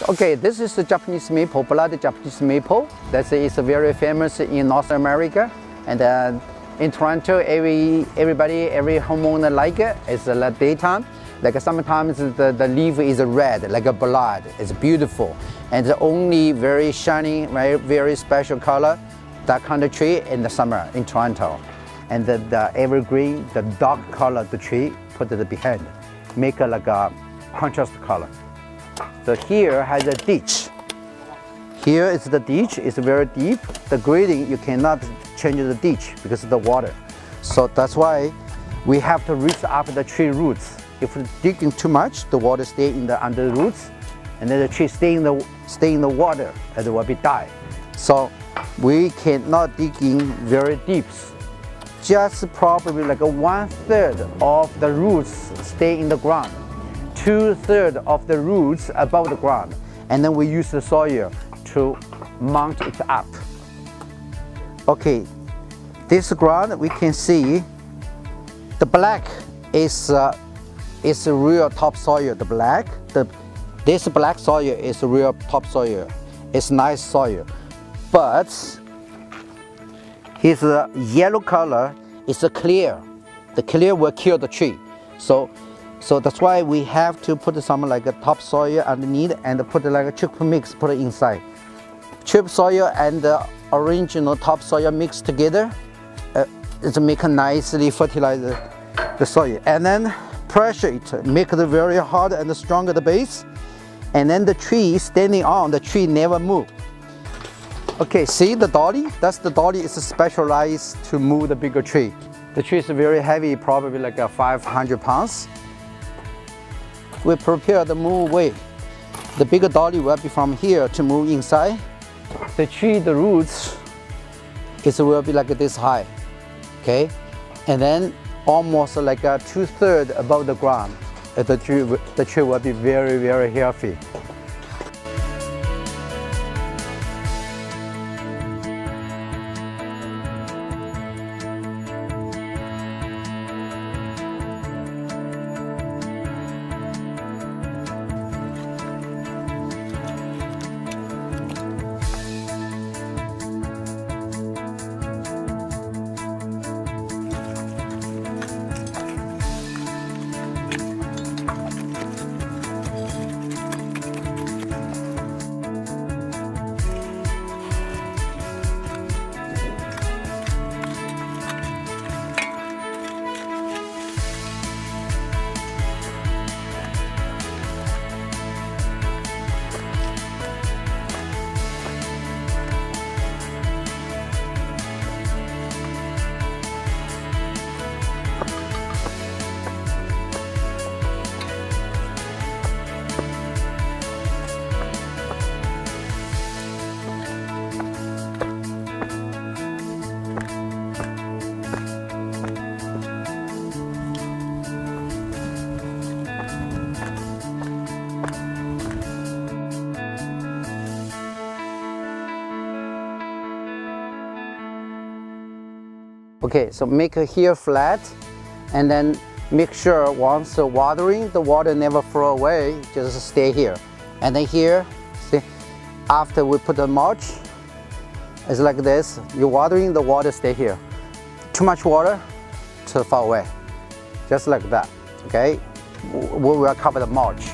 Okay, this is the Japanese maple, blood Japanese maple. That is very famous in North America, and in Toronto, every homeowner like it. It's the daytime. Like sometimes the leaf is red, like a blood. It's beautiful, and the only very shiny, very special color, that kind of tree in the summer in Toronto. And the evergreen, the dark color the tree, put it behind, make like a contrast color. So here has a ditch. Here is the ditch. It's very deep. The grading, you cannot change the ditch because of the water. So that's why we have to reach up the tree roots. If we're digging too much, the water stay under the roots, and then the tree stay in the water, and it will be die. So we cannot dig in very deep. Just probably like 1/3 of the roots stay in the ground, 2/3 of the roots above the ground, and then we use the soil to mount it up. Okay, this ground we can see the black is a real topsoil. This black soil is real topsoil. It's nice soil, but his yellow color is clear. The clear will kill the tree. So that's why we have to put some like a topsoil underneath and put like a chip mix, put it inside. Chip soil and the original topsoil mixed together, it make a nicely fertilize the soil, and then pressure it, make it very hard and stronger the base, and then the tree standing on, the tree never move. Okay, see the dolly? That's the dolly is specialized to move the bigger tree. The tree is very heavy, probably like 500 pounds. We prepare the move way. The bigger dolly will be from here to move inside. The tree, the roots, will be like this high, okay? And then almost like 2/3 above the ground. The tree will be very, very healthy. Okay, so make it here flat, and then make sure once watering, the water never flow away, just stay here. And then here, see, after we put the mulch, it's like this. You're watering, the water stay here. Too much water, too far away. Just like that, okay? We will cover the mulch.